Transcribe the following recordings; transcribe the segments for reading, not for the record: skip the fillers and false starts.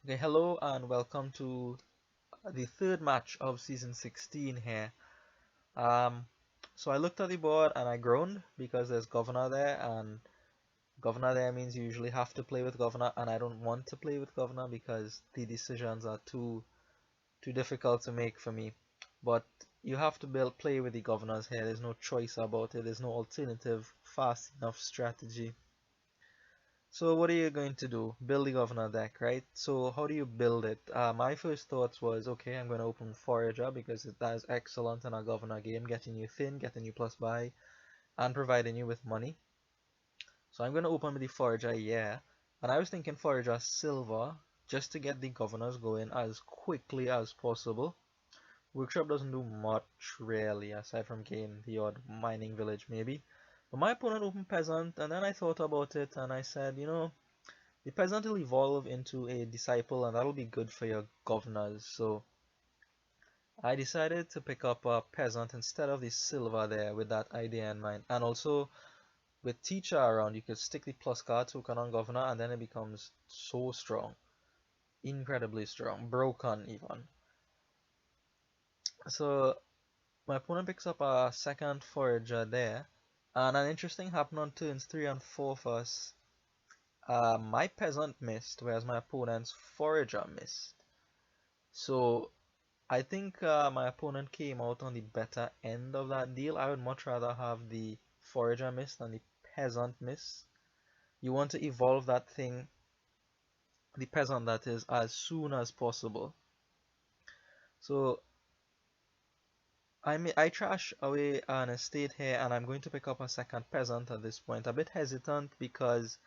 Okay, hello and welcome to the third match of season 16 here. Um, so I looked at the board and I groaned because there's governor there, and governor there means you usually have to play with governor, and I don't want to play with governor because the decisions are too difficult to make for me. But you have to play with the governors here. There's no choice about it. There's no alternative fast enough strategy. So what are you going to do? Build the governor deck, right? So how do you build it? My first thoughts was, okay, I'm going to open Forager because that is excellent in a governor game, getting you thin, getting you plus buy, and providing you with money. So I'm going to open with the Forager, yeah. And I was thinking Forager Silver, just to get the governors going as quickly as possible. Workshop doesn't do much really, aside from gain the odd mining village maybe. But my opponent opened Peasant, and then I thought about it, and I said, the peasant will evolve into a disciple, and that'll be good for your governors. So I decided to pick up a peasant instead of the silver there with that idea in mind. And also with teacher around, you could stick the plus card token on governor, and then it becomes so strong, incredibly strong, broken even. So my opponent picks up a second forager there, and an interesting happened on turns 3 and 4 for us. My peasant missed, whereas my opponent's forager missed. So I think my opponent came out on the better end of that deal. I would much rather have the forager miss than the peasant miss. You want to evolve that thing, the peasant that is, as soon as possible. So I trash away an estate here, and I'm going to pick up a second peasant at this point. A bit hesitant because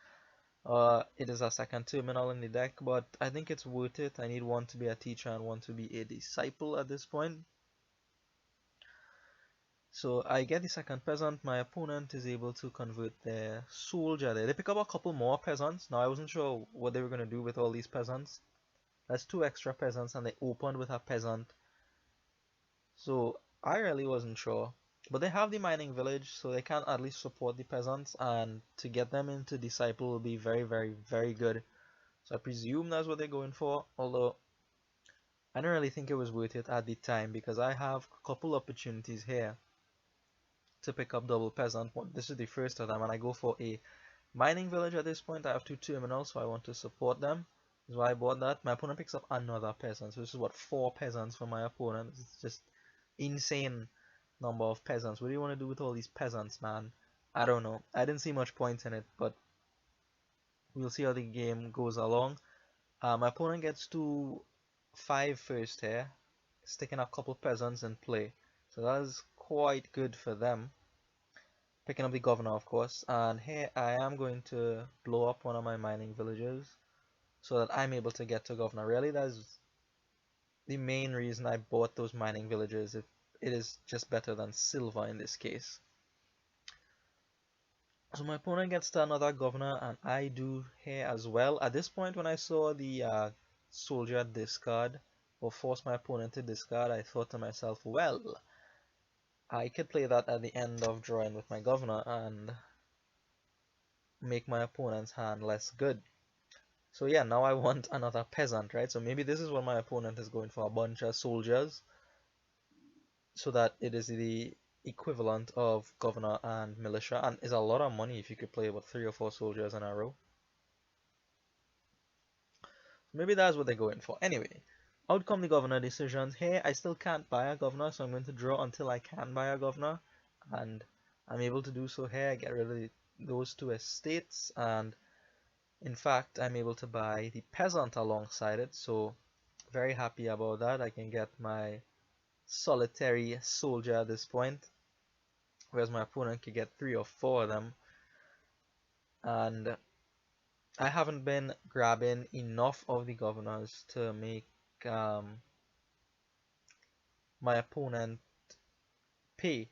it is a second terminal in the deck, but I think it's worth it. I need one to be a teacher and one to be a disciple at this point. So I get the second peasant. My opponent is able to convert their soldier there. They pick up a couple more peasants. Now I wasn't sure what they were going to do with all these peasants. That's two extra peasants, and they opened with a peasant. So I really wasn't sure. But they have the mining village, so they can at least support the peasants, and to get them into disciple will be very, very, very good. So I presume that's what they're going for, although I don't really think it was worth it at the time because I have a couple opportunities here to pick up double peasant. This is the first of them, and I go for a mining village at this point. I have two terminals, so I want to support them. That's why I bought that. My opponent picks up another peasant, so this is what, four peasants for my opponent. It's just insane number of peasants. What do you want to do with all these peasants, man? I don't know. I didn't see much point in it, but we'll see how the game goes along. My opponent gets to 5 first here, sticking a couple peasants in play. So that is quite good for them. Picking up the governor, of course, and here I am going to blow up one of my mining villages so that I'm able to get to governor. Really, that's the main reason I bought those mining villages. It is just better than silver in this case. So my opponent gets to another governor, and I do here as well. At this point, when I saw the soldier discard, or force my opponent to discard, I thought to myself, well, I could play that at the end of drawing with my governor and make my opponent's hand less good. So yeah, now I want another peasant, right? So maybe this is what my opponent is going for, a bunch of soldiers, so that it is the equivalent of governor and militia, and is a lot of money if you could play about 3 or 4 soldiers in a row. Maybe that's what they're going for. Anyway, outcome the governor decisions. Here, I still can't buy a governor, so I'm going to draw until I can buy a governor, and I'm able to do so here. I get rid of those 2 estates, and in fact, I'm able to buy the peasant alongside it, so very happy about that. I can get my solitary soldier at this point, whereas my opponent could get 3 or 4 of them. And I haven't been grabbing enough of the governors to make um, my opponent pay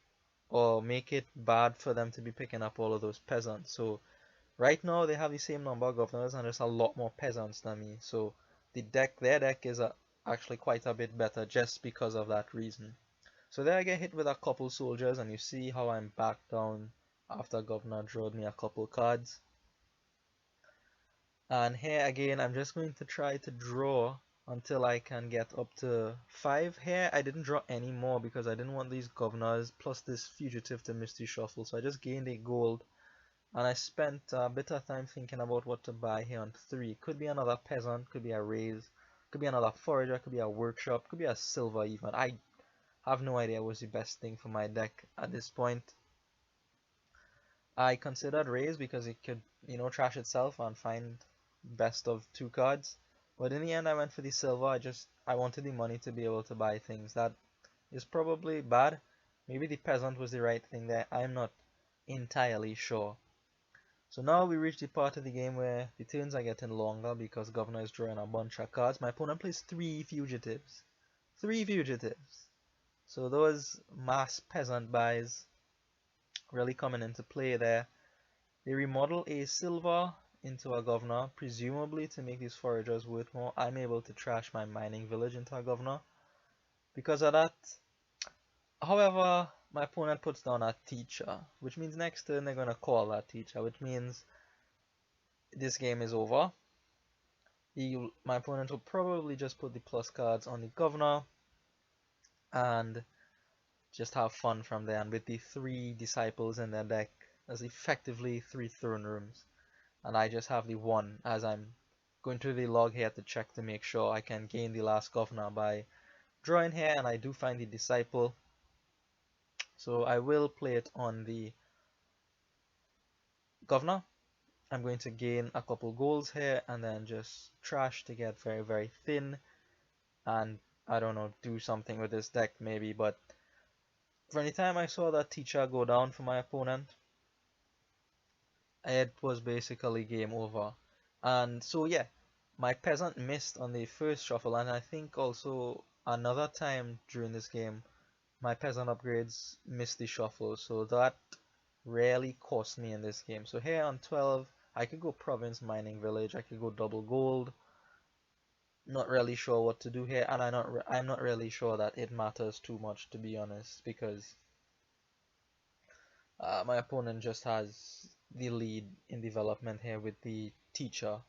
or make it bad for them to be picking up all of those peasants. So right now they have the same number of governors and there's a lot more peasants than me. So their deck is actually quite a bit better just because of that reason. So there I get hit with a couple soldiers, and you see how I'm back down after governor drawed me a couple cards. And here again, I'm just going to try to draw until I can get up to 5. Here, I didn't draw any more because I didn't want these governors plus this fugitive to Misty Shuffle. So I just gained a gold. And I spent a bit of time thinking about what to buy here on 3. Could be another peasant, could be a raise, could be another forager, could be a workshop, could be a silver even. I have no idea what's the best thing for my deck at this point. I considered raise because it could, trash itself and find best of 2 cards. But in the end, I went for the silver. I wanted the money to be able to buy things. That is probably bad. Maybe the peasant was the right thing there. I'm not entirely sure. So now we reach the part of the game where the turns are getting longer because Governor is drawing a bunch of cards. My opponent plays 3 fugitives. 3 fugitives. So those mass peasant buys really coming into play there. They remodel a silver into a governor, presumably to make these foragers worth more. I'm able to trash my mining village into a governor because of that. However, my opponent puts down a teacher, which means next turn they're going to call that teacher, which means this game is over. My opponent will probably just put the plus cards on the governor and just have fun from there. And with the 3 disciples in their deck, that's effectively 3 throne rooms. And I just have the 1 as I'm going through the log here to check to make sure I can gain the last governor by drawing here, and I do find the disciple. So I will play it on the governor. I'm going to gain a couple goals here and then just trash to get very, very thin. And I don't know, do something with this deck maybe, but from the time I saw that teacher go down for my opponent, it was basically game over. And so yeah, my peasant missed on the first shuffle, and I think also another time during this game, my peasant upgrades missed the shuffle, so that really cost me in this game. So here on 12, I could go province mining village, I could go double gold. Not really sure what to do here, and I'm not really sure that it matters too much, to be honest, because my opponent just has the lead in development here with the teacher.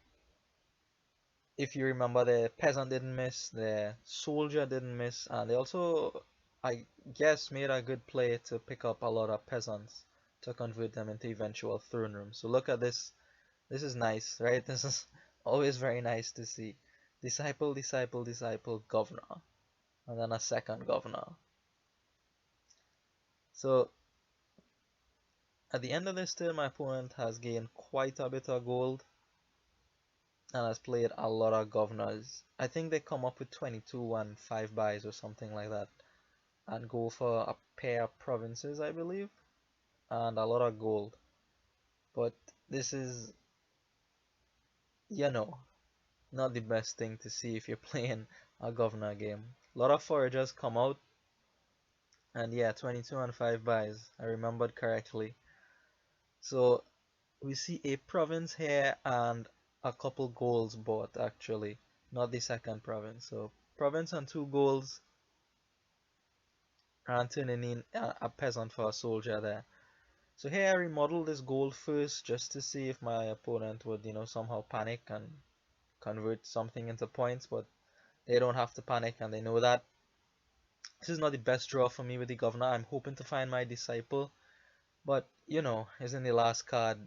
If you remember, the peasant didn't miss, the soldier didn't miss, and they also, I guess, made a good play to pick up a lot of peasants to convert them into eventual throne rooms. So look at this. This is nice, right? This is always very nice to see. Disciple, disciple, disciple, governor, and then a second governor. So at the end of this turn, my opponent has gained quite a bit of gold and has played a lot of governors. I think they come up with 22 and 5 buys or something like that, and go for a pair of provinces, I believe, and a lot of gold. But this is, not the best thing to see if you're playing a governor game. A lot of foragers come out, and yeah, 22 and 5 buys, I remembered correctly. So we see a province here and a couple goals bought actually, not the second province. So province and 2 goals, and turning in a peasant for a soldier there. So here I remodel this gold first just to see if my opponent would, somehow panic and convert something into points, but they don't have to panic and they know that. This is not the best draw for me with the governor. I'm hoping to find my disciple, but isn't the last card,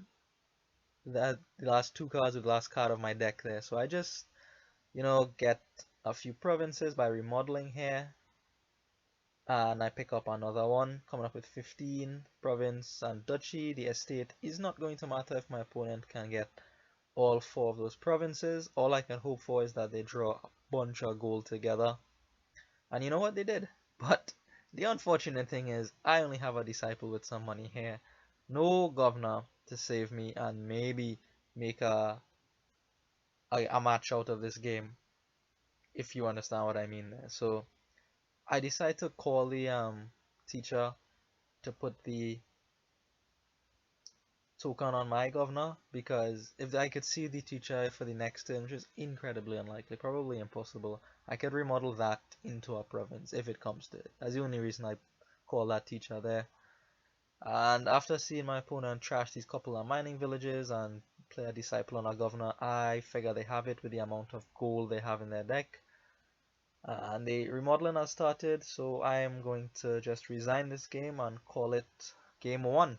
the last 2 cards with the last card of my deck there. So I just, get a few provinces by remodeling here, and I pick up another one, coming up with 15. Province and duchy. The estate is not going to matter if my opponent can get all 4 of those provinces. All I can hope for is that they draw a bunch of gold together, and you know what, they did. But the unfortunate thing is I only have a disciple with some money here, no governor to save me and maybe make a match out of this game, if you understand what I mean there. So I decide to call the teacher to put the token on my governor, because if I could see the teacher for the next turn, which is incredibly unlikely, probably impossible, I could remodel that into a province if it comes to it. That's the only reason I call that teacher there. And after seeing my opponent trash these couple of mining villages and play a Disciple on a Governor. I figure they have it with the amount of gold they have in their deck. And the remodeling has started, so I am going to just resign this game and call it game 1.